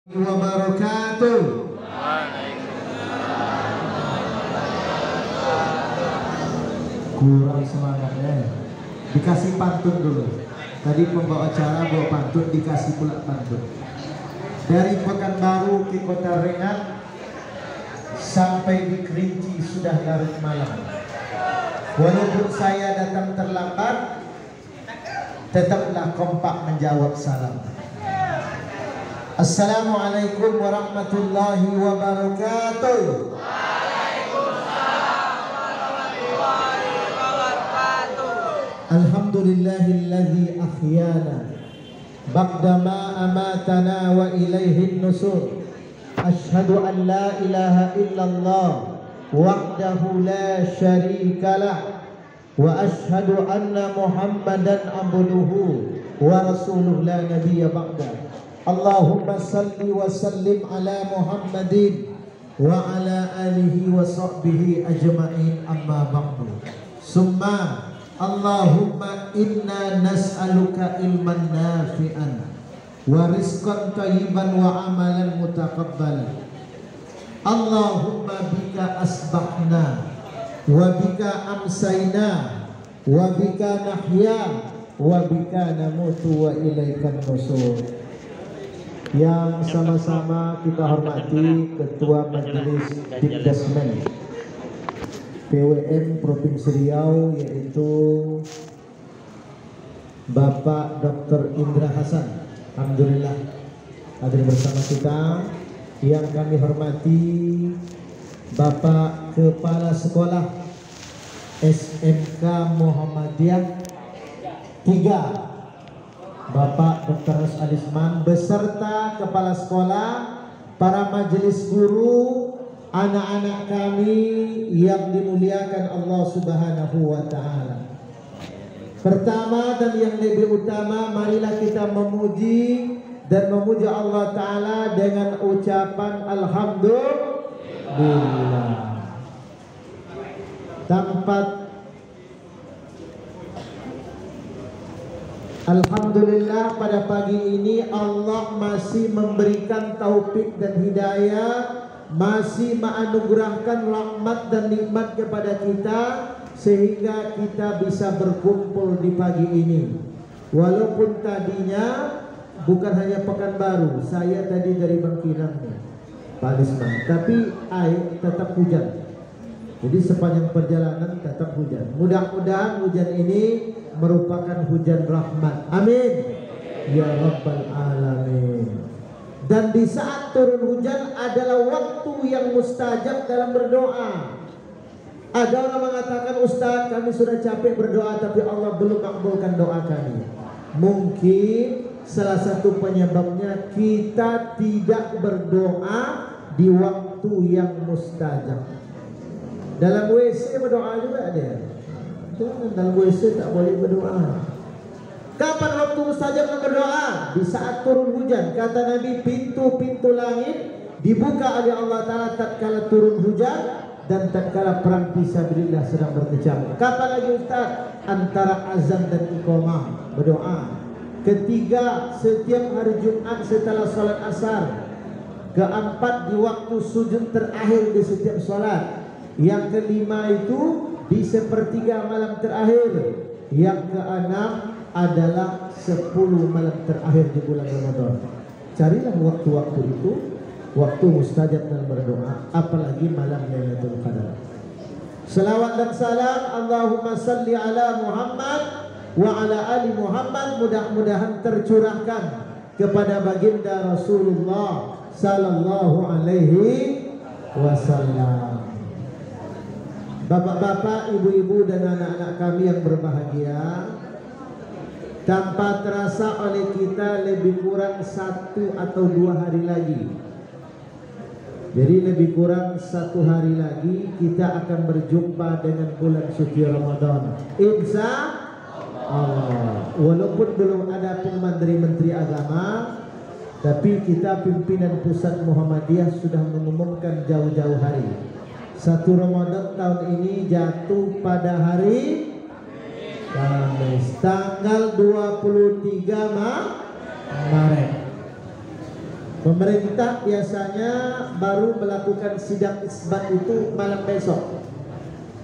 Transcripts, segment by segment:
wabarakatuh. Kurang semangatnya. Dikasih pantun dulu. Tadi pembawa acara bawa pantun, dikasih pula pantun. Dari Pekanbaru ke Kota Rengat sampai di Kerinci sudah larut malam. Walaupun saya datang terlambat, tetaplah kompak menjawab salam. Assalamualaikum warahmatullahi wabarakatuh. Waalaikumsalam warahmatullahi wabarakatuh. Alhamdulillahilladzi ahyana ba'dama amatana wa ilaihin nusur. Asyhadu an la ilaha illallah wahdahu la syarikalah wa asyhadu anna Muhammadan abduhu wa rasuluhu la nabiyya ba'da. Allahumma salli wa sallim ala Muhammadin wa ala alihi wa sahbihi ajma'in, amma ba'du. Summa Allahumma inna nas'aluka ilman nafi'an wa rizqan thayyiban wa amalan mutaqabbal. Allahumma bika asbahna wa bika amsayna wa bika nahya wa bika namutu wa ilaikan nusur. Yang sama-sama kita hormati Ketua Majelis Dikdasmen PWN Provinsi Riau, yaitu Bapak Dr. Indra Hasan. Alhamdulillah hadir bersama kita. Yang kami hormati Bapak Kepala Sekolah SMK Muhammadiyah 3, Bapak Dr. Alisman, beserta kepala sekolah, para majelis guru, anak-anak kami yang dimuliakan Allah Subhanahu wa Ta'ala. Pertama dan yang lebih utama, marilah kita memuji dan memuja Allah Ta'ala dengan ucapan Alhamdulillah. Alhamdulillah, pada pagi ini Allah masih memberikan taufik dan hidayah, masih menganugerahkan rahmat dan nikmat kepada kita, sehingga kita bisa berkumpul di pagi ini. Walaupun tadinya bukan hanya Pekanbaru, saya tadi dari Bangkinang nih, Pak Alisman, tapi air tetap hujan. Jadi sepanjang perjalanan tetap hujan. Mudah-mudahan hujan ini merupakan hujan rahmat. Amin ya rabbal alamin. Dan di saat turun hujan adalah waktu yang mustajab dalam berdoa. Ada orang mengatakan, Ustaz, kami sudah capek berdoa tapi Allah belum makbulkan doa kami. Mungkin salah satu penyebabnya kita tidak berdoa di waktu yang mustajab. Dalam WC berdoa juga ada. Jangan dalam WC tak boleh berdoa. Kapan waktu mustajab berdoa? Di saat turun hujan. Kata Nabi, pintu-pintu langit dibuka oleh Allah Ta'ala tatkala turun hujan dan tatkala perang fisabilillah sedang berkecamuk. Kapan lagi Ustaz? Antara azan dan iqamah berdoa. Ketiga, setiap hari Jumat setelah sholat asar. Keempat, di waktu sujud terakhir di setiap sholat. Yang kelima itu di sepertiga malam terakhir. Yang keenam adalah 10 malam terakhir di bulan Ramadan. Carilah waktu-waktu itu, waktu mustajab dalam berdoa, apalagi malam Lailatul Qadar. Selawat dan salam Allahumma salli ala Muhammad wa ala ali Muhammad mudah-mudahan tercurahkan kepada baginda Rasulullah sallallahu alaihi wasallam. Bapak-bapak, ibu-ibu dan anak-anak kami yang berbahagia, tanpa terasa oleh kita lebih kurang 1 atau 2 hari lagi. Jadi lebih kurang 1 hari lagi kita akan berjumpa dengan bulan suci Ramadan, insya Allah. Walaupun belum ada menteri agama, tapi kita pimpinan pusat Muhammadiyah sudah mengumumkan jauh-jauh hari. 1 Ramadan tahun ini jatuh pada hari Kamis, tanggal 23 Maret. Pemerintah biasanya baru melakukan sidang isbat itu malam besok.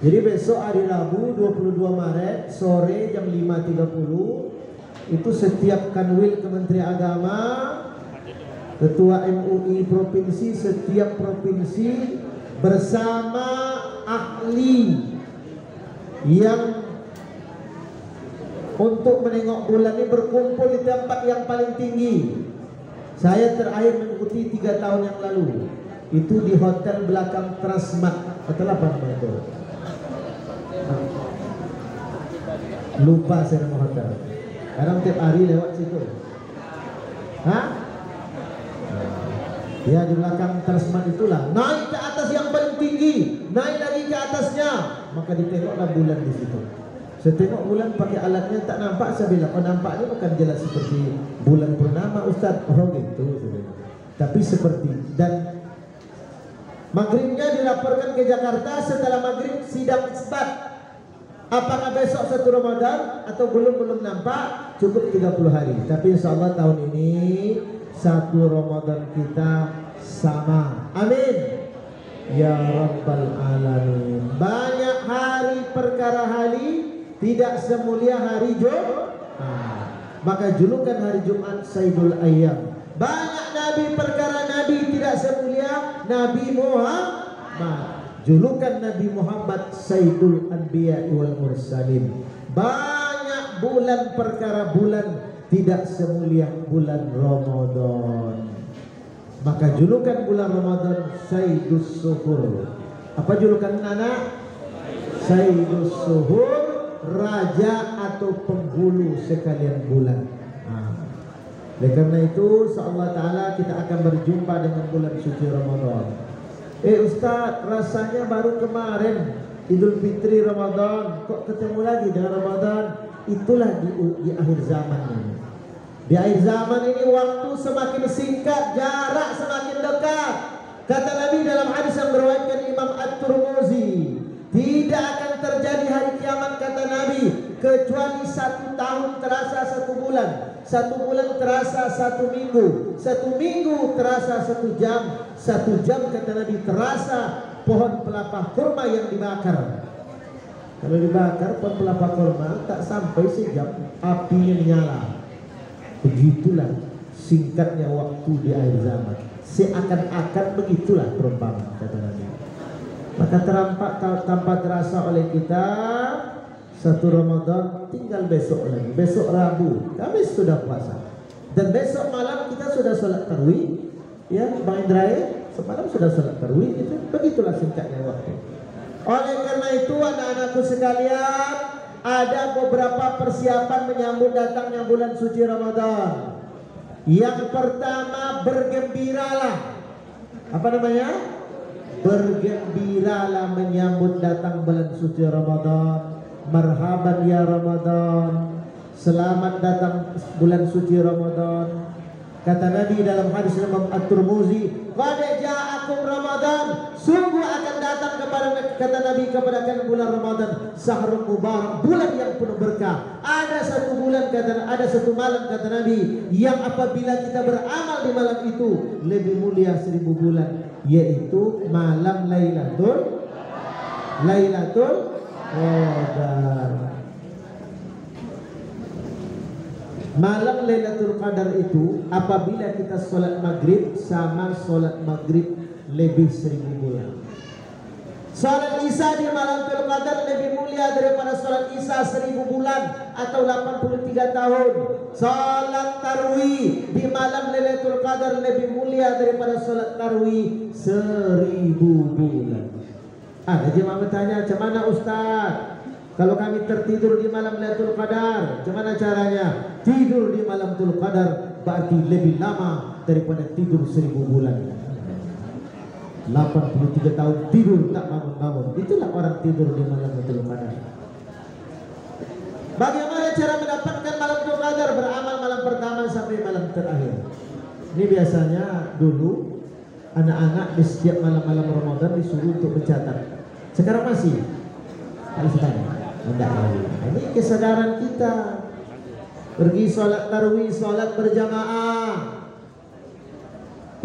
Jadi besok hari Rabu 22 Maret sore jam 5.30 itu setiap kanwil Kementerian Agama, Ketua MUI provinsi, setiap provinsi bersama ahli yang untuk menengok bulan ini berkumpul di tempat yang paling tinggi. Saya terakhir mengikuti 3 tahun yang lalu. Itu di hotel belakang Transmart. Hotel apa namanya itu? Lupa saya nama hotel. Kadang tiap hari lewat situ. Hah? Ya di belakang Transmart itulah. Naik ke atas yang paling tinggi, naik lagi ke atasnya, maka ditengoklah bulan di situ. Saya tengok bulan pakai alatnya tak nampak. Saya bilang, oh nampaknya bukan jelas seperti bulan purnama Ustaz. Oh gitu. Tapi seperti, dan maghribnya dilaporkan ke Jakarta. Setelah maghrib sidang isbat. Apakah besok 1 Ramadan atau belum nampak, cukup 30 hari. Tapi insya Allah tahun ini 1 Ramadan kita sama. Amin ya Rabbal Alamin. Banyak hari perkara hari tidak semulia hari Jumat. Maka julukan hari Jumat Sayyidul Ayyam. Banyak nabi perkara nabi tidak semulia Nabi Muhammad. Julukan Nabi Muhammad Sayyidul Anbiya wal Mursalin. Banyak bulan perkara bulan tidak semulia bulan Ramadan. Maka julukan bulan Ramadan Sayyidus Suhur. Apa julukan anak? Sayyidus Suhur, raja atau penghulu sekalian bulan. Oleh karena itu, insyaallah taala kita akan berjumpa dengan bulan suci Ramadan. Ustaz, rasanya baru kemarin Idul Fitri Ramadan, kok ketemu lagi dengan Ramadan? Itulah di akhir zaman ini. Di akhir zaman ini waktu semakin singkat, jarak semakin dekat. Kata Nabi dalam hadis yang diriwayatkan Imam At-Tirmizi, tidak akan terjadi hari kiamat kata Nabi kecuali 1 tahun terasa 1 bulan, 1 bulan terasa 1 minggu, 1 minggu terasa 1 jam, 1 jam kata Nabi terasa pohon pelapa kurma yang dibakar. Kalau dibakar pohon pelapa kurma tak sampai sejam apinya menyala. Begitulah singkatnya waktu di akhir zaman. Seakan-akan begitulah perumpamaan kata Nabi. Maka tanpa terasa oleh kita 1 Ramadan tinggal besok lagi. Besok Rabu, Kamis sudah puasa. Dan besok malam kita sudah sholat tarawih. Ya, Bang Indra, semalam sudah sholat tarawih. Itu begitulah singkatnya waktu. Oleh karena itu anak-anakku sekalian, ada beberapa persiapan menyambut datangnya bulan suci Ramadan. Yang pertama, bergembiralah. Apa namanya? Bergembiralah menyambut datang bulan suci Ramadan. Marhaban ya Ramadan, selamat datang bulan suci Ramadan. Kata Nabi dalam hadis Imam At-Tirmizi, qad ja'akum Ramadan, sungguh akan datang kepada kata Nabi kepada kalian bulan Ramadan, syahrul mubarak, bulan yang penuh berkah. Ada 1 bulan ada 1 malam kata Nabi yang apabila kita beramal di malam itu lebih mulia 1000 bulan, yaitu malam Lailatul Qadar. Malam Lailatul Qadar itu apabila kita sholat maghrib sama sholat maghrib lebih 1000 bulan. Sholat Isya di malam Lailatul Qadar lebih mulia daripada sholat Isya 1000 bulan atau 83 tahun. Sholat Tarawih di malam Lailatul Qadar lebih mulia daripada sholat Tarawih 1000 bulan. Ada jemaah bertanya, macam mana Ustaz? Kalau kami tertidur di malam Lailatul Qadar, gimana caranya? Tidur di malam Lailatul Qadar berarti lebih lama daripada tidur 1000 bulan. 83 tahun tidur tak bangun-bangun. Itulah orang tidur di malam Lailatul Qadar. Bagaimana cara mendapatkan malam Lailatul Qadar? Beramal malam pertama sampai malam terakhir. Ini biasanya dulu anak-anak di setiap malam-malam Ramadan disuruh untuk mencatat. Sekarang masih? Kalau sekarang tidak lagi. Ini kesadaran kita. Pergi sholat tarawih, sholat berjamaah.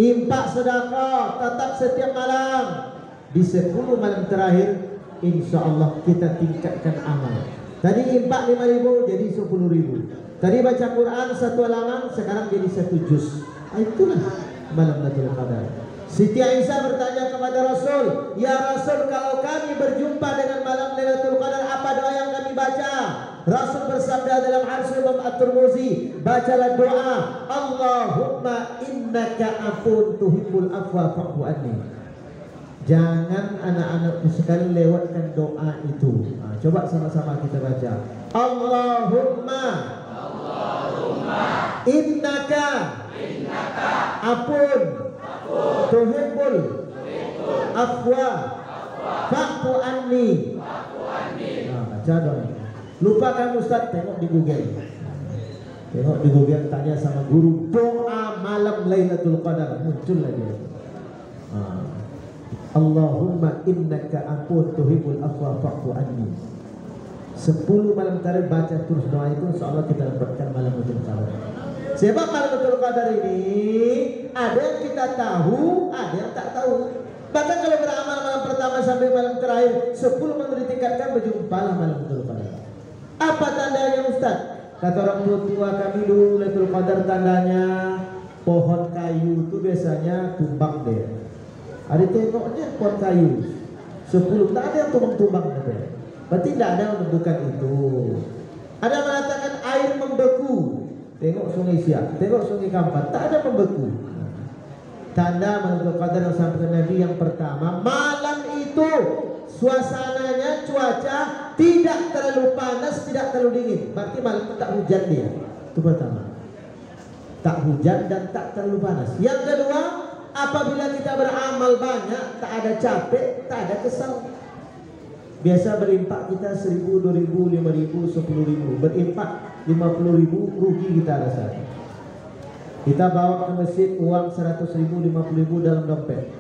Infak sedekah tetap setiap malam. Di 10 malam terakhir insya Allah kita tingkatkan amal. Tadi infak 5.000 jadi 10.000. Tadi baca Quran 1 halaman sekarang jadi 1 juz. Itulah malam Lailatul Qadar. Siti Aisyah bertanya kepada Rasul, "Ya Rasul, kalau kami berjumpa dengan malam Lailatul Qadar, apa doa yang kami baca?" Rasul bersabda dalam hadis Imam At-Tirmizi, bacalah doa, "Allahumma innaka afun tuhibbul afwa fa'fu anni." Jangan anak-anakku sekali lewatkan doa itu. Nah, coba sama-sama kita baca. Allahumma innaka afun tuhibbul afwa fa'fu anni. Nah, baca doa. Lupa kan Ustaz, tengok di Google. Tengok di Google, tanya sama guru doa malam Lailatul Qadar, muncul lagi. Allahumma innaka afun tuhibbul afwa fa'fu anni. 10 malam terakhir baca terus doa itu, insyaallah kita dapatkan malam Lailatul Qadar. Sebab malam Lailatul Qadar ini ada yang kita tahu, ada yang tak tahu. Bahkan kalau beramal malam pertama sampai malam terakhir 10 malam ditingkatkan, berjumpalah malam Lailatul Qadar. Apa tandanya Ustaz? Kata orang tua kami dulu, Lailatul Qadar tandanya pohon kayu itu biasanya tumbang deh. Ada tengoknya pohon kayu 10, tak ada yang tumbang-tumbang deh. Berarti tidak ada yang menentukan itu. Ada yang mengatakan air membeku. Tengok sungai Siak, tengok sungai Kampat, tak ada membeku. Tanda Lailatul Qadar yang sampaikan Nabi yang pertama, malam itu suasananya, cuaca tidak terlalu panas, tidak terlalu dingin. Berarti malam itu tak hujan dia. Itu pertama. Tak hujan dan tak terlalu panas. Yang kedua, apabila kita beramal banyak, tak ada capek, tak ada kesal. Biasa berinfak kita 1.000, 2.000, 5.000, 10.000. Berinfak 50.000 rugi kita rasa. Kita bawa ke masjid uang 100.000, 50.000 dalam dompet.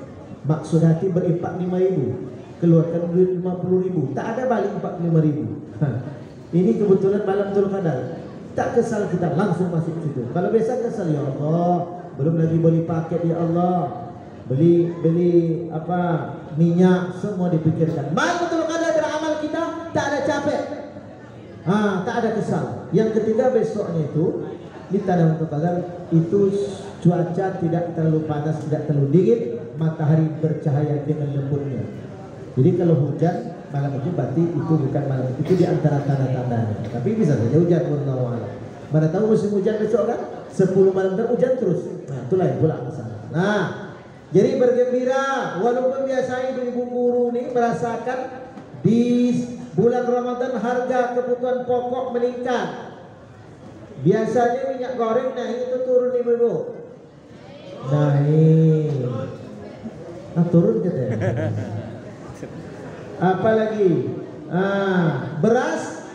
Maksud hati berinfak 5.000. Keluarkan duit 50.000, tak ada balik 45.000. Ini kebetulan malam Lailatul Qadar. Tak kesal kita, langsung masuk situ. Kalau biasa kesal, ya Allah, belum lagi beli paket, ya Allah, beli apa minyak, semua dipikirkan. Malam Lailatul Qadar beramal kita tak ada capek, tak ada kesal. Yang ketiga besoknya itu di tanda Lailatul Qadar itu cuaca tidak terlalu panas, tidak terlalu dingin, matahari bercahaya dengan lembutnya. Jadi kalau hujan malam itu berarti itu bukan malam itu, di antara tanda-tandanya. Tapi bisa saja hujan, wallahu a'lam. Mana tahu musim hujan besok kan? 10 malam hujan terus. Nah, itulah yang pula masalah. Nah, jadi bergembira walaupun biasa ibu-ibu guru ini merasakan di bulan Ramadan harga kebutuhan pokok meningkat. Biasanya minyak goreng naik itu turun ibu-ibu. Naik. Nah, turun katanya. Apalagi beras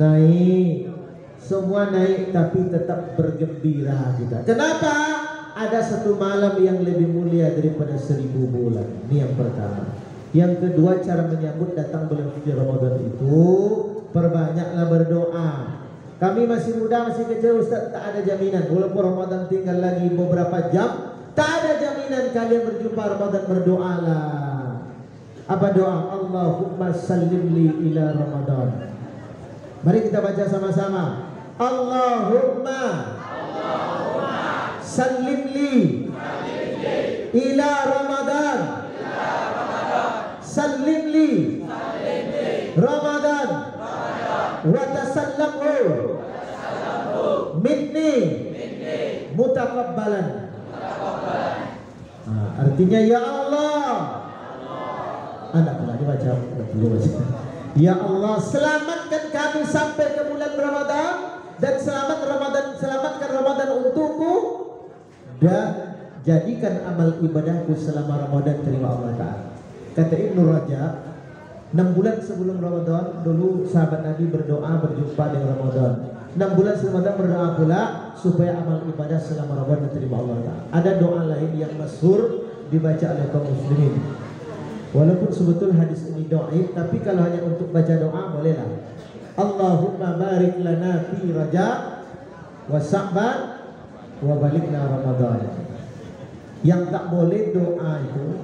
naik, semua naik, tapi tetap bergembira kita. Kenapa? Ada satu malam yang lebih mulia daripada 1000 bulan. Ini yang pertama. Yang kedua, cara menyambut datang bulan suci Ramadan itu perbanyaklah berdoa. Kami masih muda, masih kecil Ustaz, tak ada jaminan. Walaupun Ramadan tinggal lagi beberapa jam, tak ada jaminan kalian berjumpa Ramadan. Berdoalah. Apa doa? Allahumma sallim li ila Ramadan. Mari kita baca sama-sama. Allahumma sallim li ila Ramadan. Sallim li Ramadan wa tasallamhu minni mutakabbalan. Artinya ya Allah, anak lagi baca dulu baca. Ya Allah, selamatkan kami sampai ke bulan Ramadan, dan selamatkan Ramadan untukku, dan jadikan amal ibadahku selama Ramadan terima Allah Ta'ala. Kata Ibnu Rajab, 6 bulan sebelum Ramadan dulu sahabat Nabi berdoa berjumpa dengan Ramadan. 6 bulan sebelum Ramadan berdoa pula supaya amal ibadah selama Ramadan diterima Allah Ta'ala. Ada doa lain yang masyhur dibaca oleh kaum muslimin. Walaupun sebetul hadis ini dhaif, tapi kalau hanya untuk baca doa bolehlah. Allahumma barik lana fi Rajab wa Sya'ban wa balighna Ramadan. Yang tak boleh doa itu,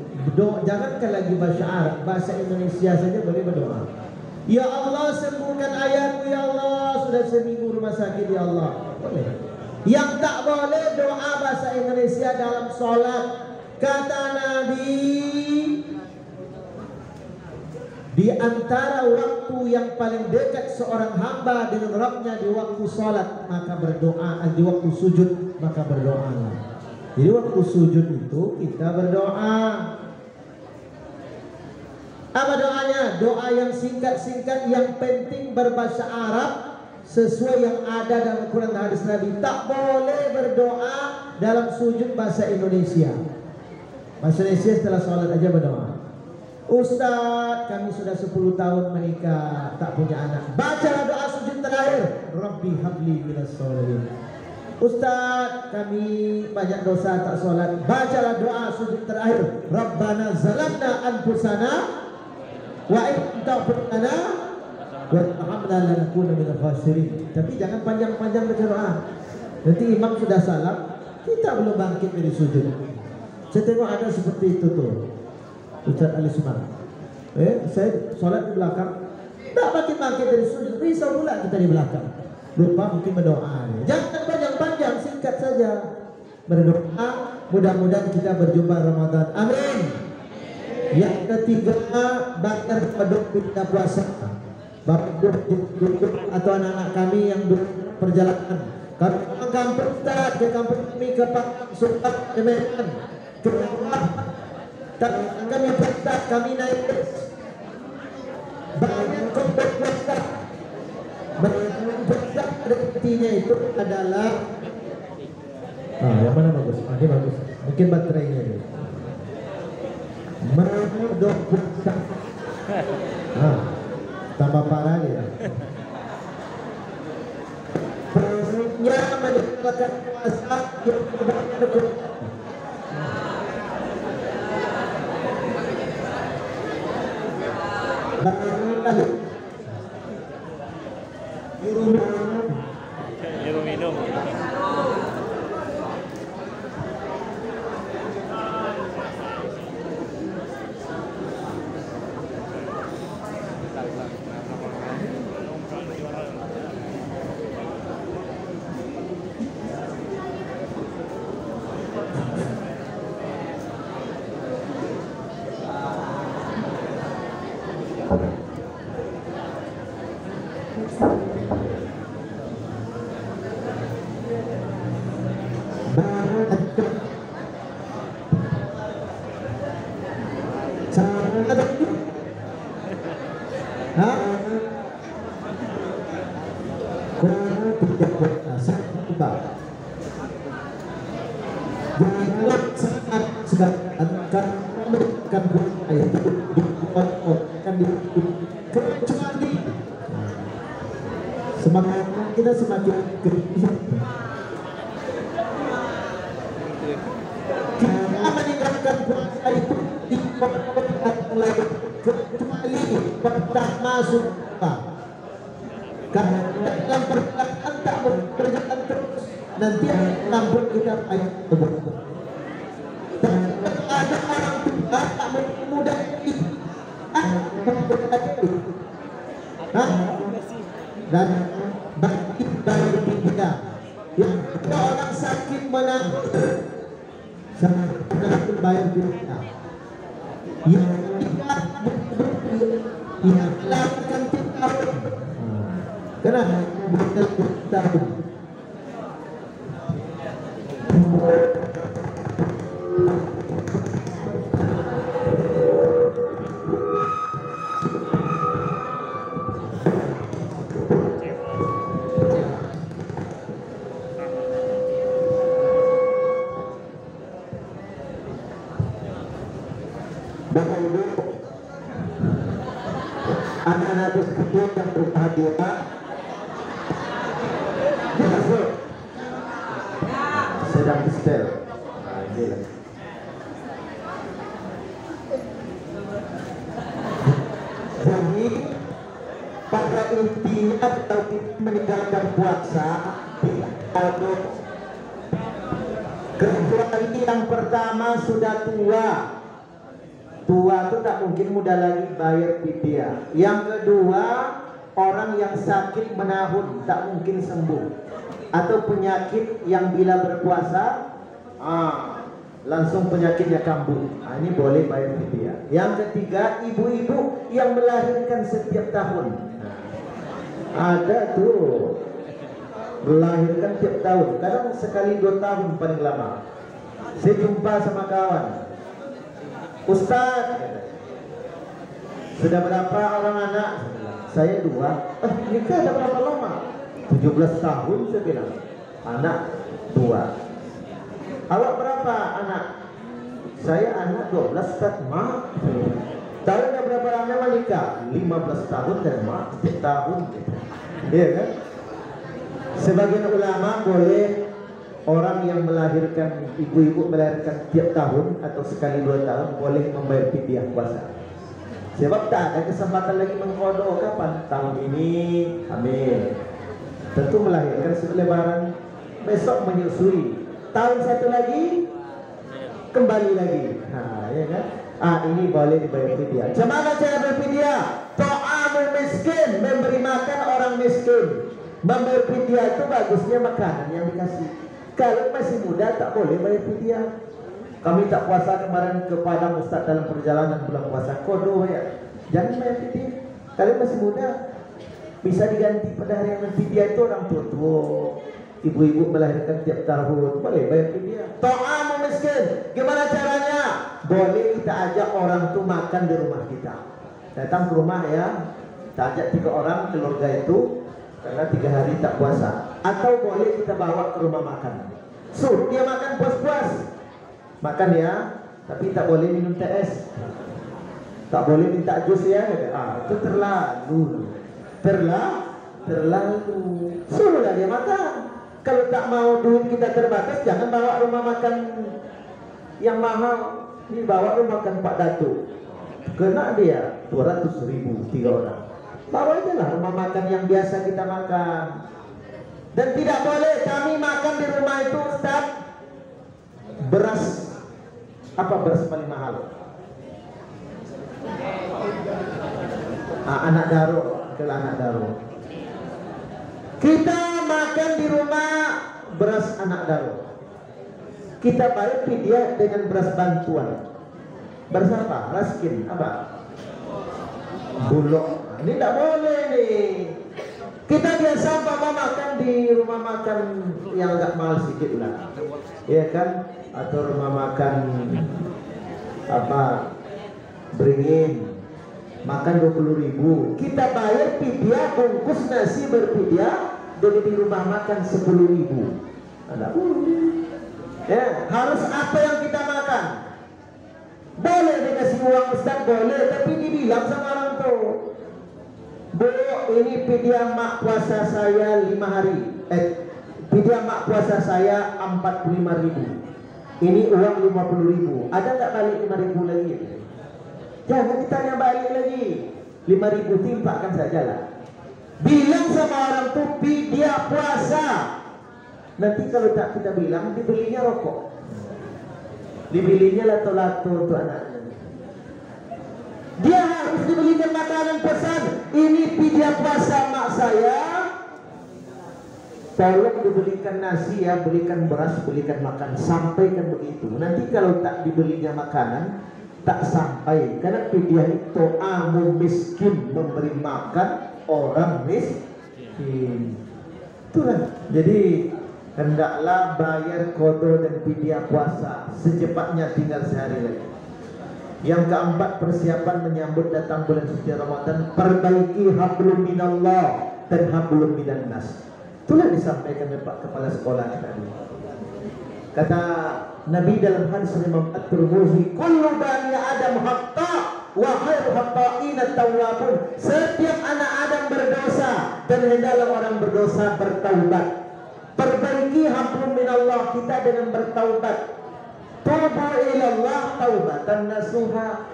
jangankan lagi bahasa Arab, bahasa Indonesia saja boleh berdoa. Ya Allah sembuhkan ayahku ya Allah, sudah seminggu rumah sakit ya Allah. Boleh. Yang tak boleh doa bahasa Indonesia dalam sholat. Kata Nabi, di antara waktu yang paling dekat seorang hamba dengan Rabbnya di waktu sholat, maka berdoa. Di waktu sujud, maka berdoa. Jadi waktu sujud itu kita berdoa. Apa doanya? Doa yang singkat-singkat, yang penting berbahasa Arab sesuai yang ada dalam Quran dan hadis Nabi. Tak boleh berdoa dalam sujud bahasa Indonesia. Bahasa Indonesia setelah sholat aja berdoa. Ustaz, kami sudah 10 tahun menikah, tak punya anak. Bacalah doa sujud terakhir. Rabbi habli minas sholihin. Ustaz, kami banyak dosa tak sholat. Bacalah doa sujud terakhir. Rabbana zalamna anfusana wa in taghfir lana wa tarhamna lanakunanna minal khasirin. Tapi jangan panjang-panjang baca doa. Nanti imam sudah salam, kita belum bangkit dari sujud. Saya tengok ada seperti itu tuh, Ustaz Ali Sumar. Saya sholat di belakang, tak bangkit dari sujud, risau pula kita di belakang. Lupa mungkin berdoa. Jangan panjang-panjang, singkat saja. Berdoa, mudah-mudahan kita berjumpa Ramadan. Amin. Yang ketiga, bakar pedok kita puasa. Bapak duduk atau anak-anak kami yang duduk perjalanan. Kami ke kampung Ustaz, ke kampung kami ke Pak Sukat Kementerian. Kami Ustaz, kami naik banyak kompet Ustaz. Berdak artinya itu adalah yang mana bagus? Ini bagus. Mungkin baterainya ini. Merdok puasa. Tambah parah ya. Perutnya menyebabkan puasa yang berkurang. Minum. Semakin kita semakin kita meninggalkan puasa itu di lain kecuali pertama sunnah. Karena dalam perjalanan tak berjalan terus, nanti lampun kita ayat berbuat. Ada orang tua tak mudah ini, dan bangkit dari kita. Yang ada orang sakit menangis, sangat bayar kita. Yang tidak yang lakukan kita. Kenapa? Betul. Anak-anak tersebut yang berbahagia sedang distel. Jadi pada intinya atau meninggalkan puasa Kecuali yang pertama sudah tua. Tua itu tak mungkin mudah lagi bayar fidyah. Yang kedua, orang yang sakit menahun tak mungkin sembuh, atau penyakit yang bila berpuasa langsung penyakitnya kambuh, ini boleh bayar fidyah. Yang ketiga, ibu-ibu yang melahirkan setiap tahun. Ada tuh melahirkan tiap tahun, kadang sekali 2 tahun paling lama. Saya jumpa sama kawan, Ustaz, sudah berapa orang anak? Saya 2. Nikah ada berapa lama? 17 tahun, saya bilang. Anak 2. Awak berapa anak? Saya anak 12, Ustaz. Mak, tahu dah berapa lama menikah? 15 tahun dan mak 7 tahun. Iya kan? Sebagian ulama boleh orang yang melahirkan, ibu-ibu melahirkan tiap tahun atau sekali 2 tahun boleh membayar fidyah puasa. Sebab tak ada kesempatan lagi mengkodok. Kapan? Tahun ini hamil, tentu melahirkan sebelum lebaran, besok menyusui, tahun 1 lagi kembali lagi. Ya kan? Ini boleh dibayar fidyah. Bagaimana cara berfidyah? Ta'amul miskin, memberi makan orang miskin. Membayar fidyah itu bagusnya makanan yang dikasih. Kalau masih muda tak boleh bayar fidyah. Kami tak puasa kemarin ke Padang, Ustaz, dalam perjalanan bulan puasa, kodo ya, jangan bayar fidyah. Kalau masih muda bisa diganti pada hari yang fidyah itu orang tua, ibu-ibu melahirkan tiap tahun, boleh bayar fidyah. Ta'amul miskin, gimana caranya? Boleh kita ajak orang itu makan di rumah kita. Datang ke rumah ya, kita ajak 3 orang keluarga itu, karena 3 hari tak puasa. Atau boleh kita bawa ke rumah makan, suruh dia makan puas-puas. Makan ya, tapi tak boleh minum TS, tak boleh minta jus ya. Itu terlalu. Suruhlah dia makan. Kalau tak mau duit kita terbatas, jangan bawa rumah makan yang mahal. Ini bawa rumah makan Pak Datuk, kena dia 200.000 3 orang. Bawa aja lah rumah makan yang biasa kita makan. Dan tidak boleh kami makan di rumah itu, Ustaz, beras. Apa beras paling mahal? Anak daro, adalah anak daro. Kita makan di rumah beras anak daro. Kita bayar fidyah dengan beras bantuan. Beras apa? Raskin apa? Bulog. Ini tidak boleh nih. Kita biasa makan di rumah makan yang agak mahal sedikit lah, ya kan? Atau rumah makan apa, beringin, makan 20.000. Kita bayar fidyah bungkus nasi berfidyah dari di rumah makan 10.000. Ada ya, harus apa yang kita makan. Boleh dikasih uang Ustaz, boleh, tapi dibilang sama orang tua, Bu, ini fidyah mak puasa saya 5 hari. Fidyah mak puasa saya 45.000. Ini uang 50.000. Ada nggak balik 5.000 lagi? Jangan ditanya balik lagi. 5.000 timpakan sajalah. Bilang sama orang tuh fidyah puasa. Nanti kalau tak kita bilang, dibelinya rokok, dibelinya lato-lato untuk anaknya. Dia harus dibelikan makanan pesan. Ini fidyah puasa mak saya, tolong dibelikan nasi ya, belikan beras, belikan makan. Sampaikan begitu. Nanti kalau tak dibelinya makanan, tak sampai. Karena fidyah itu amu miskin, memberi makan orang miskin. Itulah. Jadi hendaklah bayar qada dan fidyah puasa secepatnya, tinggal sehari lagi. Yang keempat, persiapan menyambut datang bulan suci Ramadan. Perbaiki hablum minallah dan hablum minan nas. Itulah disampaikan oleh Pak Kepala Sekolah tadi. Kata Nabi dalam hadis Imam At-Tirmidzi, kullu bani Adam khata wa khairu khata'in at-tawwabun. Setiap anak Adam berdosa dan hendaklah orang berdosa bertaubat. Perbaiki hablum minallah kita dengan bertaubat. Tubu ilallah taubatan nasuha.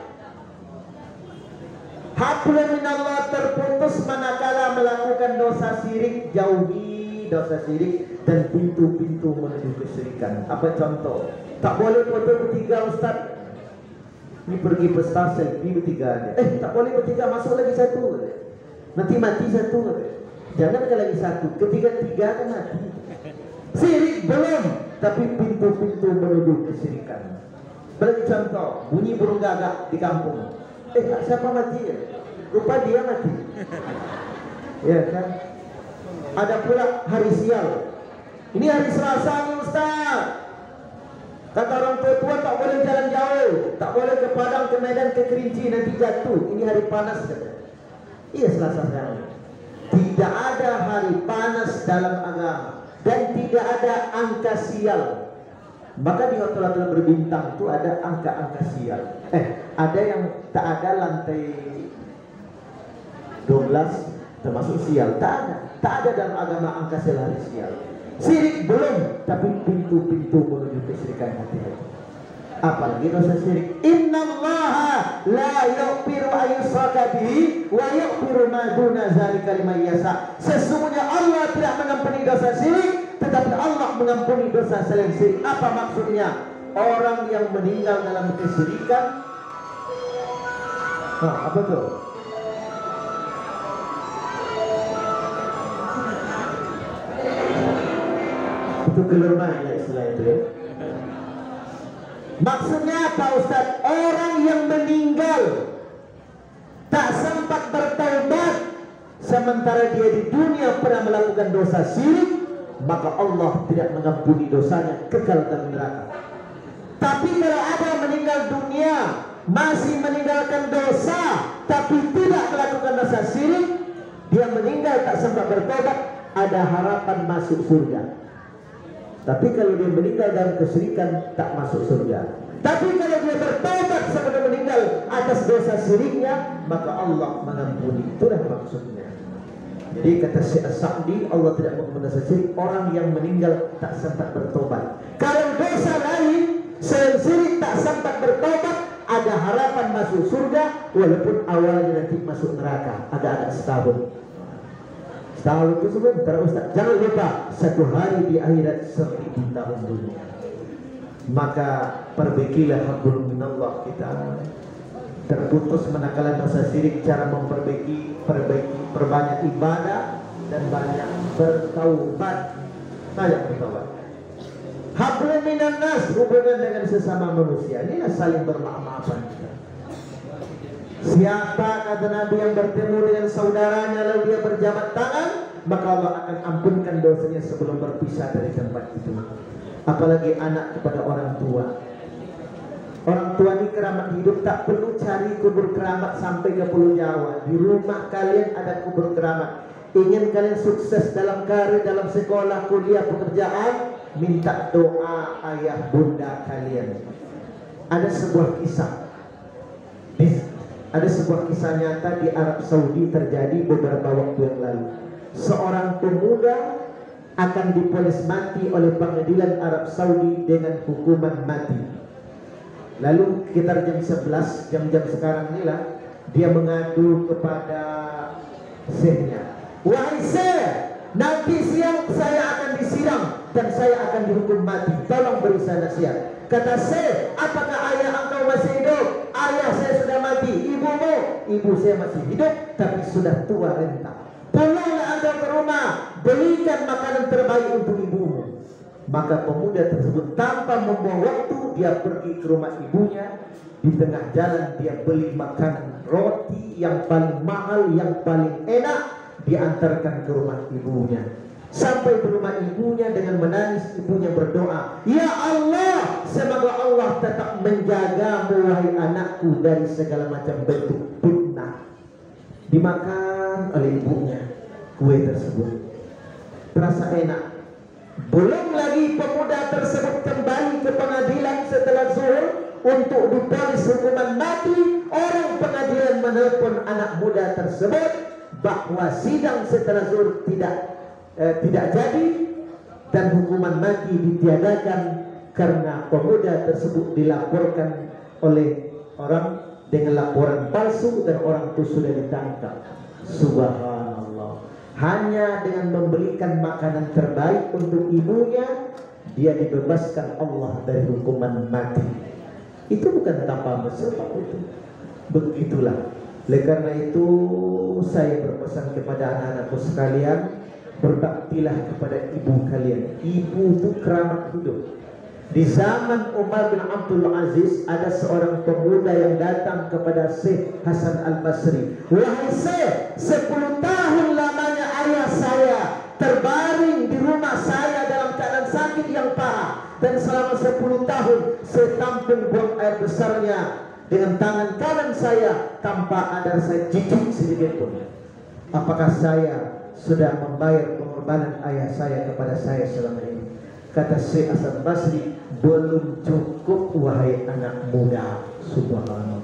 Hablum minallah terputus manakala melakukan dosa syirik, jauhi dosa syirik. dan pintu-pintu menuju kesyirikan. Apa contoh? Tak boleh foto bertiga, Ustaz. Ini pergi pesta selfie bertiga aja. Tak boleh bertiga, masuk lagi satu. Nanti mati satu. Jangan ada lagi satu. Ketiga-tiga kan mati. Syirik belum, tapi pintu-pintu menuju kesyirikan. Bagi contoh, bunyi burung gagak di kampung. Siapa mati ya? Rupa dia mati. Ya kan? Ada pula hari sial. Ini hari Selasa nih Ustaz. Kata orang tua tak boleh jalan jauh, tak boleh ke Padang, ke Medan, ke Kerinci, nanti jatuh. Ini hari panas saja. Iya, Selasa sekarang. Tidak ada hari panas dalam agama dan tidak ada angka sial. Maka di hotel-hotel berbintang itu ada angka-angka sial. Ada yang tak ada lantai 12 termasuk sial. Tak ada dalam agama angka sial hari sial. Syirik belum, tapi pintu-pintu menuju kesyirikan hati-hati. Apalagi dosa syirik. Innallaha la yaghfiru ayyushraka bihi wa yaghfiru ma duna dzalika liman yasha. Sesungguhnya Allah tidak mengampuni dosa syirik, tetapi Allah mengampuni dosa selain syirik. Apa maksudnya? Orang yang meninggal dalam kesyirikan. Apa tuh? Itu kelerman ya istilah itu ya. Maksudnya apa Ustaz? Orang yang meninggal tak sempat bertaubat sementara dia di dunia pernah melakukan dosa syirik, maka Allah tidak mengampuni dosanya, kekal dalam neraka. Tapi kalau ada meninggal dunia masih meninggalkan dosa tapi tidak melakukan dosa syirik, dia meninggal tak sempat bertaubat, ada harapan masuk surga. Tapi kalau dia meninggal dalam kesyirikan, tak masuk surga. Tapi kalau dia bertaubat sebelum meninggal atas dosa syiriknya, maka Allah mengampuni. Itulah maksudnya. Jadi kata Syekh As-Sa'di, Allah tidak mengampuni dosa syirik orang yang meninggal tak sempat bertobat. Kalau dosa lain selain syirik tak sempat bertobat, ada harapan masuk surga walaupun awalnya nanti masuk neraka. Agak-agak setahun. Setahun itu sebentar Ustaz. Jangan lupa, satu hari di akhirat 1000 tahun dunia. Maka perbaikilah hablum minallah kita. Terputus manakala dosa syirik, cara perbaiki, perbanyak ibadah dan banyak bertaubat. Banyak bertaubat. Hablum minannas, hubungan dengan sesama manusia. Inilah saling bermaaf-maafan kita. Siapa kata Nabi yang bertemu dengan saudaranya lalu dia berjabat tangan, maka Allah akan ampunkan dosanya sebelum berpisah dari tempat itu. Apalagi anak kepada orang tua. Orang tua ini keramat hidup, tak perlu cari kubur keramat sampai ke Pulau Jawa. Di rumah kalian ada kubur keramat. Ingin kalian sukses dalam karir, dalam sekolah, kuliah, pekerjaan, minta doa ayah bunda kalian. Ada sebuah kisah. Ada sebuah kisah nyata di Arab Saudi terjadi beberapa waktu yang lalu. Seorang pemuda akan diponis mati oleh pengadilan Arab Saudi dengan hukuman mati. Lalu sekitar jam 11, jam-jam sekarang inilah, dia mengadu kepada syekhnya. Wahai syekh, nanti siang saya akan disidang dan saya akan dihukum mati. Tolong beri saya nasihat. Kata syekh, apakah ayah engkau masih hidup? Ayah saya sudah mati. Ibumu? Ibu saya masih hidup tapi sudah tua renta. Pulanglah anda ke rumah, belikan makanan terbaik untuk ibumu. Maka pemuda tersebut tanpa membuang waktu, dia pergi ke rumah ibunya. Di tengah jalan dia beli makanan, roti yang paling mahal, yang paling enak, diantarkan ke rumah ibunya. Sampai di rumah ibunya dengan menangis, ibunya berdoa, ya Allah, semoga Allah tetap menjagamu wahai anakku dari segala macam bentuk fitnah. Dimakan oleh ibunya kue tersebut, terasa enak. Belum lagi pemuda tersebut kembali ke pengadilan setelah zuhur untuk diponis hukuman mati. Orang pengadilan menelpon anak muda tersebut bahwa sidang setelah zuhur tidak jadi dan hukuman mati ditiadakan karena pemuda tersebut dilaporkan oleh orang dengan laporan palsu dan orang itu sudah ditangkap. Subhanallah. hanya dengan membelikan makanan terbaik untuk ibunya, dia dibebaskan Allah dari hukuman mati. Itu bukan tanpa sebab itu. Begitulah. Oleh karena itu saya berpesan kepada anak-anakku sekalian, berbaktilah kepada ibu kalian. Ibu itu keramat hidup. Di zaman Umar bin Abdul Aziz ada seorang pemuda yang datang kepada Syekh Hasan Al-Basri. Wahai Syekh, 10 tahun lamanya ayah saya terbaring di rumah saya dalam keadaan sakit yang parah, dan selama 10 tahun saya tampung buang air besarnya dengan tangan kanan saya tanpa ada saya cicik sedikit pun. Apakah saya sudah membayar pengorbanan ayah saya kepada saya selama ini? Kata Syekh Hasan Basri, belum cukup wahai anak muda. Subhanallah.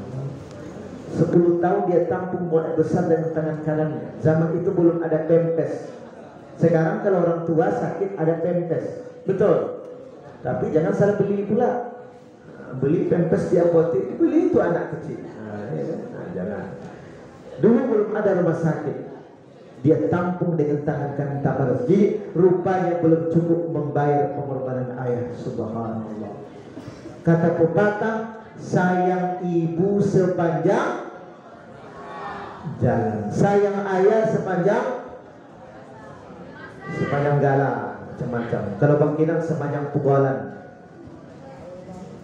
10 tahun dia tampung buang air besar dengan tangan kanannya. Zaman itu belum ada pempes. Sekarang kalau orang tua sakit ada pempes, betul. Tapi jangan salah beli pula. Beli pempes di apotek, beli itu anak kecil. Jangan. Dulu belum ada rumah sakit. Dia tampung dengan tangan kanan tabaras. Jadi rupanya belum cukup membayar pengorbanan ayah. Subhanallah. Kata pepatah, sayang ibu sepanjang jalan, sayang ayah sepanjang galah, macam-macam. Kalau bangkinan sepanjang pukulan.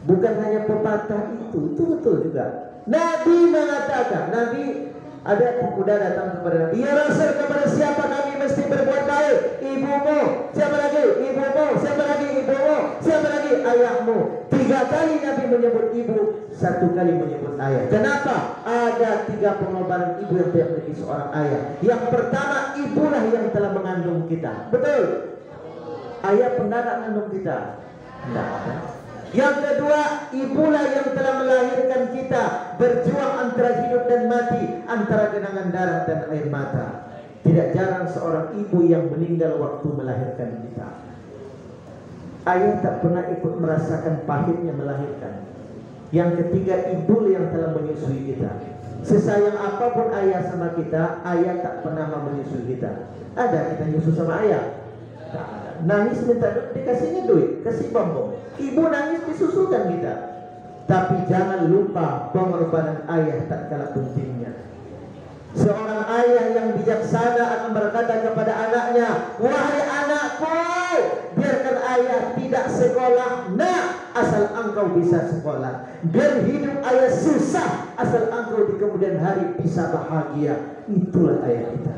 Bukan hanya pepatah itu betul juga. Nabi mengatakan, Nabi ada pemuda datang kepada Nabi, ya Rasul, kepada siapa kami mesti berbuat baik? Ibumu, siapa lagi? Ibumu, siapa lagi? Ibumu, siapa lagi? Ayahmu. 3 kali Nabi menyebut ibu, 1 kali menyebut ayah. Kenapa? Ada 3 pengorbanan ibu yang tidak memiliki seorang ayah. Yang pertama, ibulah yang telah mengandung kita. Betul? Ayah pernah tak mengandung kita? Tidak. Yang kedua, ibulah yang telah melahirkan kita, berjuang antara hidup dan mati, antara genangan darah dan air mata. Tidak jarang seorang ibu yang meninggal waktu melahirkan kita. Ayah tak pernah ikut merasakan pahitnya melahirkan. Yang ketiga, ibu yang telah menyusui kita. Sesayang apapun ayah sama kita, ayah tak pernah menyusui kita. Ada kita nyusu sama ayah? Tak ada. Nangis minta dikasihnya duit, kasih bonbon. Ibu nangis disusukan kita. Tapi jangan lupa pengorbanan ayah tak kalah pentingnya. Seorang ayah yang bijaksana akan berkata kepada anaknya, wahai anakku, biarkan ayah tidak sekolah, asal engkau bisa sekolah. Biar hidup ayah susah, asal engkau di kemudian hari bisa bahagia. Itulah ayah kita.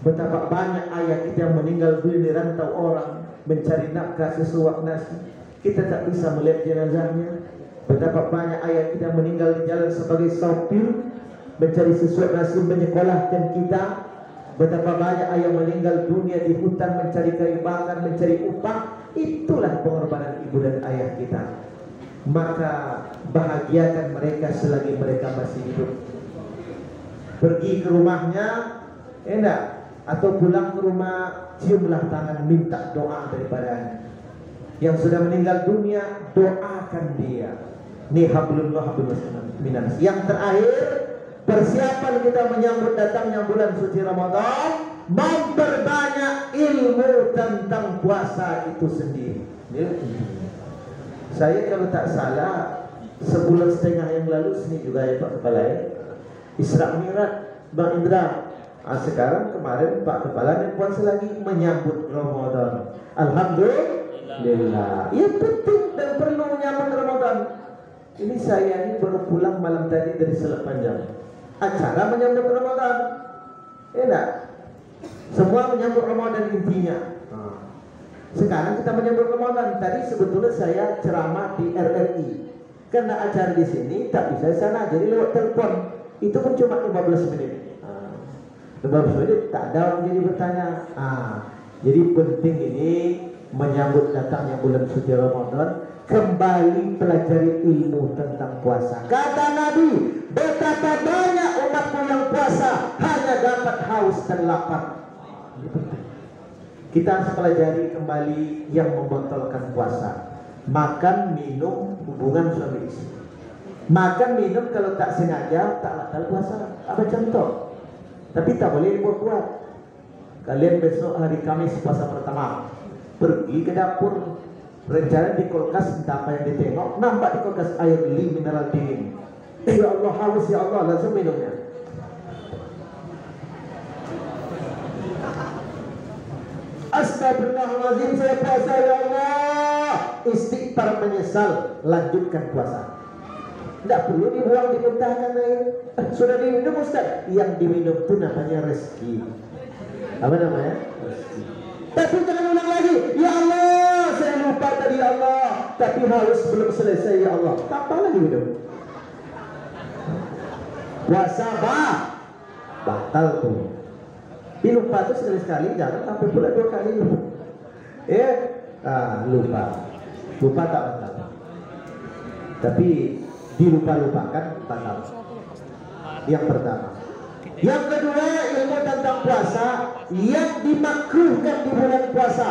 Betapa banyak ayah kita yang meninggal dunia di rantau orang, mencari nafkah sesuap nasi. Kita tak bisa melihat jenazahnya. Betapa banyak ayah kita meninggal di jalan sebagai sopir, mencari sesuap nasi menyekolahkan kita. Betapa banyak ayah meninggal dunia di hutan mencari kayu bakar, mencari upah. Itulah pengorbanan ibu dan ayah kita. Maka bahagiakan mereka selagi mereka masih hidup. Pergi ke rumahnya, enggak, atau pulang ke rumah, ciumlah tangan, minta doa daripadanya. Yang sudah meninggal dunia, doakan dia. Nih hablullah minas. Yang terakhir, persiapan kita menyambut datangnya bulan suci Ramadan, memperbanyak ilmu tentang puasa itu sendiri. Saya kalau tak salah, 1,5 bulan yang lalu sini juga ya Pak Kepala ya, Isra Mi'raj Bang Indra. Sekarang kemarin Pak Kepala dan puasa lagi menyambut Ramadan. Alhamdulillah. Ya penting dan perlu menyambut Ramadan. Ini saya ini baru pulang malam tadi dari Selat Panjang. Acara menyambut Ramadan. Enak. Semua menyambut Ramadan intinya. Sekarang kita menyambut Ramadan. Tadi sebetulnya saya ceramah di RRI. Karena acara di sini tak bisa sana, jadi lewat telepon. Itu pun cuma 15 menit. 15 menit tak ada orang jadi bertanya. Jadi penting ini menyambut datangnya bulan suci Ramadan, kembali pelajari ilmu tentang puasa. Kata Nabi, betapa banyak umatku yang puasa hanya dapat haus dan lapar. Kita harus pelajari kembali yang membatalkan puasa. Makan, minum, hubungan suami istri. Makan, minum kalau tak sengaja tak batal puasa. Apa contoh? Tapi tak boleh dibuat-buat. Kalian besok hari Kamis puasa pertama pergi ke dapur, rencana di kulkas entah apa yang ditengok, nampak di kulkas air mineral dingin. Ya Allah, haus ya Allah, langsung minumnya. Astagfirullahaladzim, saya puasa ya Allah. Istighfar, menyesal, lanjutkan puasa. Tidak perlu dibuang, dimuntahkan air. Sudah diminum Ustaz. Yang diminum itu namanya rezeki. Apa namanya? Rezeki. Tapi jangan ulang lagi. Ya Allah, saya lupa tadi ya Allah. Tapi haus belum selesai ya Allah. Tambah lagi minum. Puasa batal tuh. Lupa tuh sekali-sekali, jangan sampai pula 2 kali. Lupa tak batal. Tapi dilupa-lupakan batal. Yang pertama. Yang kedua, ilmu tentang puasa yang dimakruhkan di bulan puasa.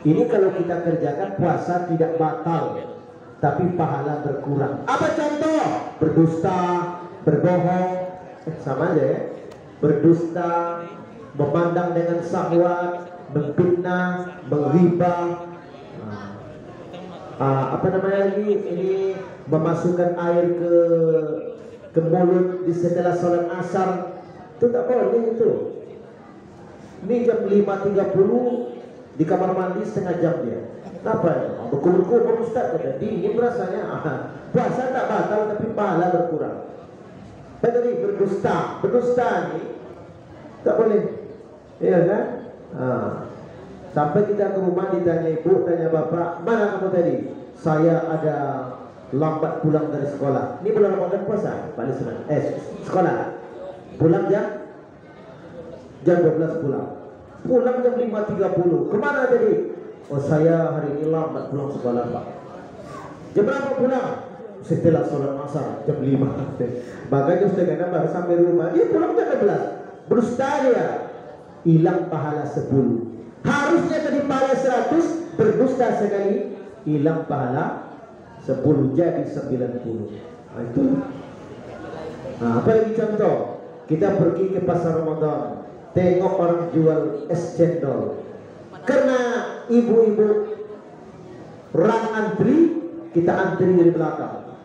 Ini kalau kita kerjakan puasa tidak batal, tapi pahala berkurang. Apa contoh? Berdusta, berbohong, sama aja ya. Berdusta, memandang dengan syahwat, memfitnah, menghibah, apa namanya lagi, ini memasukkan air ke mulut di setelah sholat asar, itu tak boleh itu. Ini jam 5.30 di kamar mandi setengah jam dia. Apa ya? Berkumur-kumur Ustaz, kata dingin rasanya. Puasa tak batal tapi pahala berkurang. Tadi berdusta ini tak boleh, iya kan? Sampai kita ke rumah ditanya ibu, tanya bapak, mana kamu tadi? Saya ada lambat pulang dari sekolah. Ini bulan Ramadan puasa, paling senang. Sekolah pulang jam 12 pulang. Pulang jam 5.30. Kemana tadi? Oh saya hari ini lambat pulang sekolah pak. Jam berapa pulang? Setelah sholat asar jam 5. Makanya setengah baru sampai rumah. Dia pulang jam 12. Berdusta dia, hilang pahala 10. Harusnya tadi pahala 100, berdusta sekali, hilang pahala 10, jadi 90. Itu. Apa lagi contoh? Kita pergi ke pasar Ramadan, tengok orang jual es cendol. Karena ibu-ibu rang antri, kita antri dari belakang.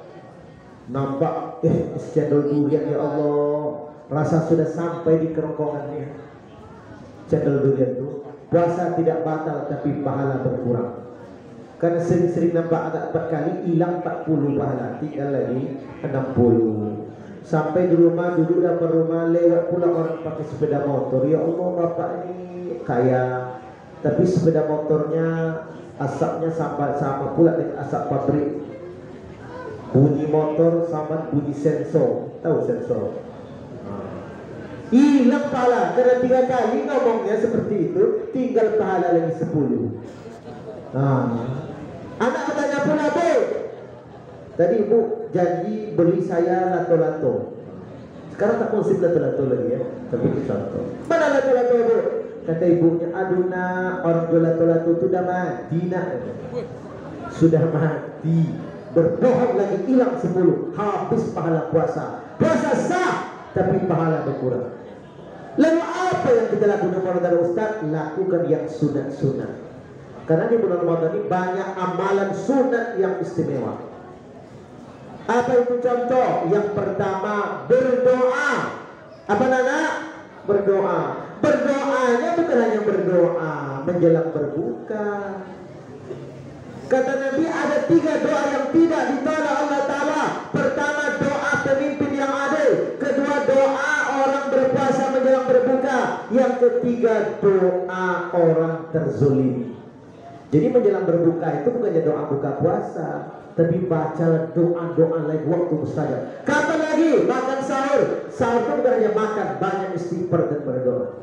Nampak es cendol durian, ya Allah, rasa sudah sampai di kerongkongannya. Cendol durian itu puasa tidak batal tapi pahala berkurang. Karena sering-sering nampak agak 4 kali, hilang 40 pahala, tinggal lagi 60. Sampai di rumah, duduk dalam rumah, lewat pula orang pakai sepeda motor. Ya Allah, bapak ini kaya, tapi sepeda motornya asapnya sama pula dengan asap pabrik. Bunyi motor sama bunyi sensor. Tahu sensor? Hilang pahala. Karena 3 kali ngomongnya seperti itu, tinggal pahala lagi 10. Anak bertanya pula, Bu, tadi ibu janji beli saya lato-lato. Sekarang tak musim lato-lato lagi ya, tapi itu contoh. Mana lato-lato bu? Kata ibunya, aduh nak, orang jual lato-lato itu sudah mati nak. Sudah mati. Berbohong lagi, hilang 10. Habis pahala puasa. Puasa sah, tapi pahala berkurang. Lalu apa yang kita lakukan pada Ustaz? Lakukan yang sunat-sunat. Karena di bulan Ramadan ini banyak amalan sunat yang istimewa. Apa itu contoh? Yang pertama, berdoa. Apa nana? Berdoa. Berdoanya bukan hanya berdoa menjelang berbuka. Kata Nabi, ada 3 doa yang tidak ditolak Allah Ta'ala. Pertama, doa pemimpin yang adil. Kedua, doa orang berpuasa menjelang berbuka. Yang ketiga, doa orang terzolimi. Jadi menjelang berbuka itu bukannya doa buka puasa, tapi baca doa-doa lain waktu mustajab. Kapan lagi? Makan sahur. Sahur itu bukan hanya makan, banyak istighfar dan berdoa.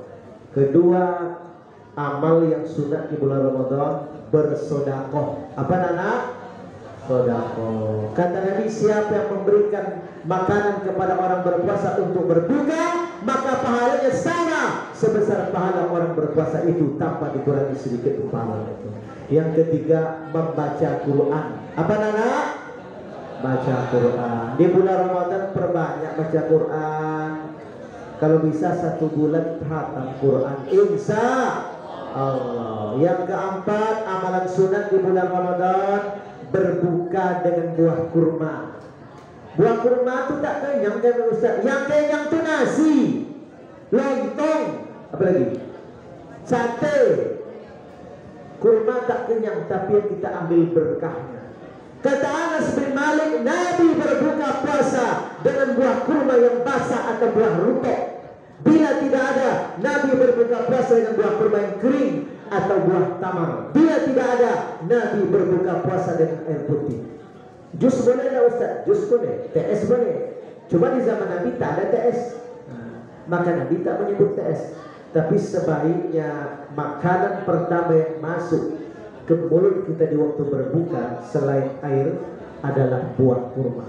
Kedua, amal yang sunat di bulan Ramadan, bersodakoh. Apa nana? Sodakoh. Kata Nabi, siapa yang memberikan makanan kepada orang berpuasa untuk berbuka, maka pahalanya sama sebesar pahala orang berpuasa itu tanpa dikurangi sedikit pahala itu. Yang ketiga, membaca Quran. Apa nana? Baca Quran. Di bulan Ramadan perbanyak baca Quran. Kalau bisa 1 bulan khatam Quran, insya Allah. Yang keempat, amalan sunat di bulan Ramadan, berbuka dengan buah kurma. Buah kurma itu tak kenyang kan Ustaz? Yang kenyang itu nasi, lontong, apa lagi? Sate. Kurma tak kenyang, tapi yang kita ambil berkahnya. Kata Anas bin Malik, Nabi berbuka puasa dengan buah kurma yang basah atau buah rutok. Bila tidak ada, Nabi berbuka puasa dengan buah kurma yang kering atau buah tamar. Bila tidak ada, Nabi berbuka puasa dengan air putih. Jus boleh lah Ustaz? Jus boleh, TS boleh. Cuma di zaman Nabi tak ada TS, maka Nabi tak menyebut TS. Tapi sebaiknya makanan pertama yang masuk ke mulut kita di waktu berbuka selain air adalah buah kurma.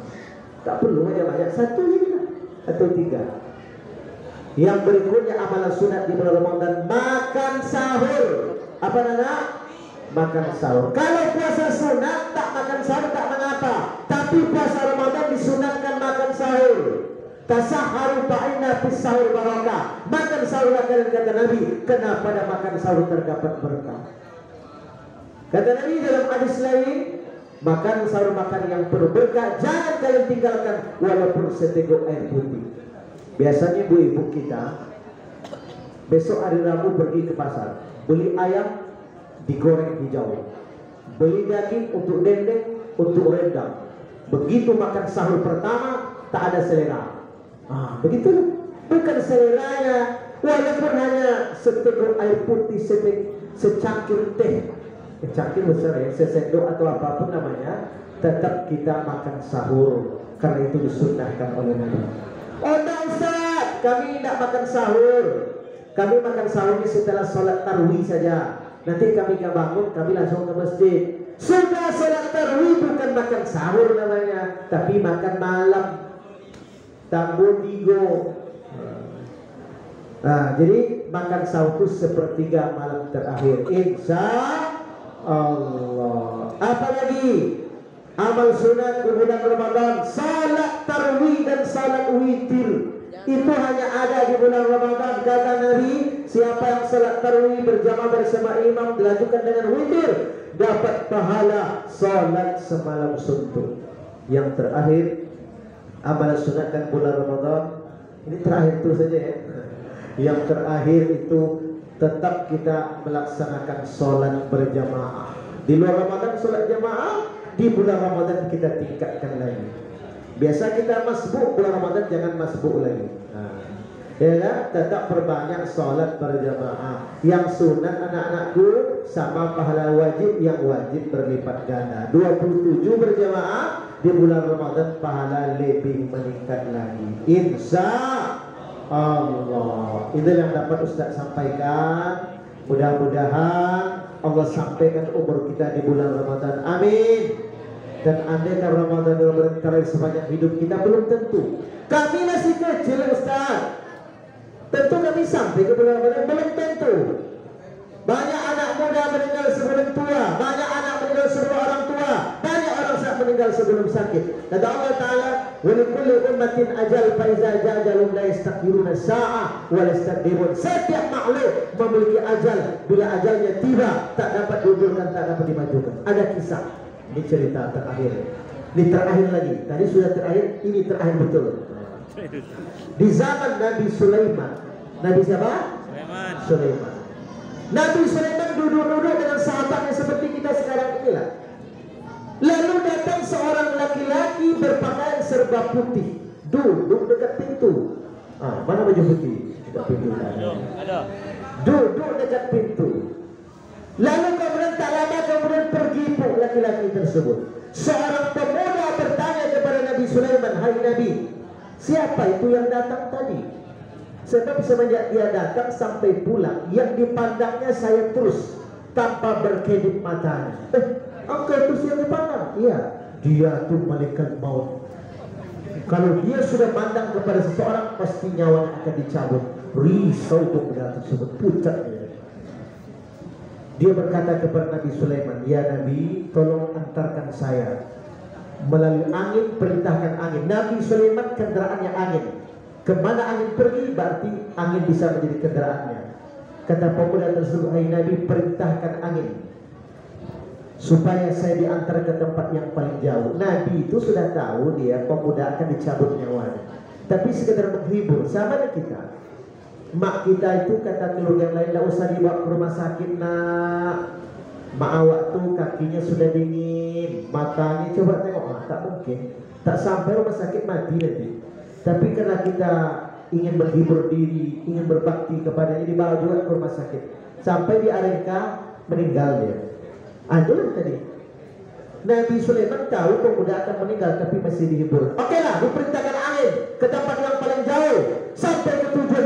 Tak perlu banyak-banyak, 1 ini lah atau 3. Yang berikutnya amalan sunat di bulan Ramadan, makan sahur. Apa nana? Makan sahur. Kalau puasa sunat tak makan sahur tak mengapa, tapi puasa Ramadan disunatkan makan sahur. Tasaharu fa'inna fis sahur barakah. Makan sahur kalian, kata Nabi, karena pada makan sahur terdapat berkah. Kata Nabi dalam hadis lain, makan sahur makan yang penuh berkah, jangan kalian tinggalkan walaupun seteguk air putih. Biasanya ibu-ibu kita besok hari Rabu pergi ke pasar, beli ayam digoreng hijau, beli daging untuk dendeng, untuk rendang. Begitu makan sahur pertama tak ada selera. Begitu, bukan seleranya, walaupun hanya seteguk air putih, secangkir teh, cangkir besar ya, sesendok atau apapun namanya, tetap kita makan sahur karena itu disunnahkan oleh Nabi. Oh tak Ustaz, kami tidak makan sahur. Kami makan sahur setelah sholat tarawih saja. Nanti kami bangun, kami langsung ke masjid. Sudah sholat tarawih bukan makan sahur namanya, tapi makan malam. Tambun digo. Jadi makan sahur itu sepertiga malam terakhir. Insya Allah. Apa lagi? Amal sunat di bulan Ramadan, salat tarawih dan salat witir. Itu hanya ada di bulan Ramadan. Kata Nabi, siapa yang salat tarawih berjamaah bersama imam dilanjutkan dengan witir, dapat pahala salat semalam suntuk. Yang terakhir, amal sunat dan bulan Ramadan. Ini terakhir itu saja ya. Yang terakhir itu tetap kita melaksanakan sholat berjamaah. Di luar Ramadan sholat jamaah, di bulan Ramadan kita tingkatkan lagi. Biasa kita masbuk, bulan Ramadan jangan masbuk lagi. Ya kan? Tetap perbanyak sholat berjamaah. Yang sunat anak-anakku sama pahala wajib, yang wajib berlipat ganda. 27 berjamaah di bulan Ramadan, pahala lebih meningkat lagi. Insya Allah. Itu yang dapat Ustaz sampaikan. Mudah-mudahan Allah sampaikan umur kita di bulan Ramadan. Amin. Dan andaikan Ramadan terakhir sepanjang hidup kita belum tentu. Kami masih kecil Ustaz. Tentu kami sampai ke bulan Ramadan belum tentu. Banyak anak muda meninggal sebelum tua, banyak anak meninggal sebelum orang tua, banyak orang meninggal sebelum sakit. Kata Allah Ta'ala, wa likulli ummatin ajal fa iza jaa ajalun la yastaqdiruna sa'ah wa la yastaqdimun. Setiap makhluk memiliki ajal, bila ajalnya tiba tak dapat diundurkan, tak dapat dimajukan. Ada kisah. Ini cerita terakhir. Ini terakhir lagi. Tadi sudah terakhir, ini terakhir betul. Di zaman Nabi Sulaiman. Nabi siapa? Sulaiman. Nabi Sulaiman duduk-duduk dengan sahabatnya seperti kita sekarang inilah. Lalu datang seorang laki-laki berpakaian serba putih, duduk dekat pintu. Mana baju putih? Dekat pintu. Ada. Duduk dekat pintu. Lalu kemudian tak lama kemudian pergi pun laki-laki tersebut. Seorang pemuda bertanya kepada Nabi Sulaiman, "Hai Nabi, siapa itu yang datang tadi?" Sebab semenjak dia datang sampai pulang, yang dipandangnya saya terus tanpa berkedip matanya. Engkau itu yang dipandang? Iya, dia tuh malaikat maut. Kalau dia sudah pandang kepada seseorang, pasti nyawa akan dicabut. Risau tuh benda tersebut, pucat dia. Dia berkata kepada Nabi Sulaiman, "Ya Nabi, tolong antarkan saya melalui angin, perintahkan angin." Nabi Sulaiman kendaraannya angin. Kemana angin pergi berarti angin bisa menjadi kendaraannya. Kata pemuda tersebut, hai Nabi, perintahkan angin supaya saya diantar ke tempat yang paling jauh. Nabi itu sudah tahu dia pemuda akan dicabut nyawanya, tapi sekedar menghibur. Sama dengan kita, mak kita itu kata keluarga yang lain, tidak usah dibawa ke rumah sakit nak, mak awak tuh kakinya sudah dingin, matanya coba tengok, tak mungkin, tak sampai rumah sakit mati nanti. Tapi karena kita ingin menghibur diri, ingin berbakti kepadanya, dibawa juga ke rumah sakit sampai di Areka meninggal dia. Aduh tadi Nabi Sulaiman tahu pemuda akan meninggal tapi masih dihibur. Oke lah, diperintahkan angin ke tempat yang paling jauh sampai ke tujuan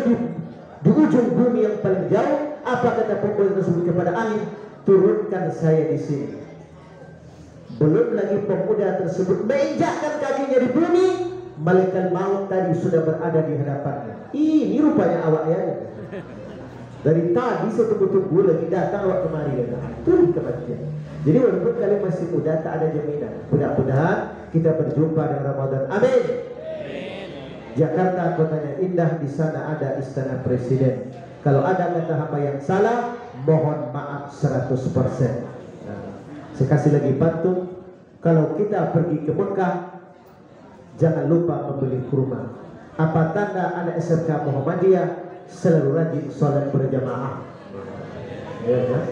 di ujung bumi yang paling jauh. Apa kata pemuda tersebut kepada angin? Turunkan saya di sini. Belum lagi pemuda tersebut menginjakkan kakinya di bumi, malaikat maut tadi sudah berada di hadapannya. Ini rupanya awak ya. Dari tadi saya tunggu-tunggu lagi datang awak kemari dan turun kematian. Jadi walaupun kalian masih muda tak ada jaminan. Mudah-mudahan kita berjumpa dengan Ramadan. Amin. Jakarta kotanya indah, di sana ada istana presiden. Kalau ada kata hamba yang salah, mohon maaf 100%. Nah, saya kasih lagi pantun. Kalau kita pergi ke Mekah, jangan lupa membeli kurma. Apa tanda anak SMK Muhammadiyah? Selalu rajin sholat berjamaah. Ya, ya.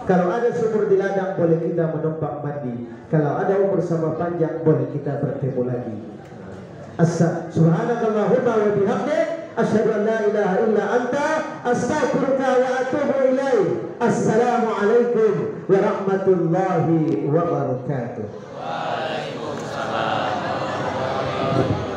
Kalau ada sumur di ladang, boleh kita menumpang mandi. Kalau ada umur sama panjang, boleh kita bertemu lagi. Subhanakallahumma wa bihamdik, asyhadu an la ilaha illa anta, astaghfiruka wa atubu ilaik. Assalamualaikum warahmatullahi wabarakatuh. Waalaikumsalam.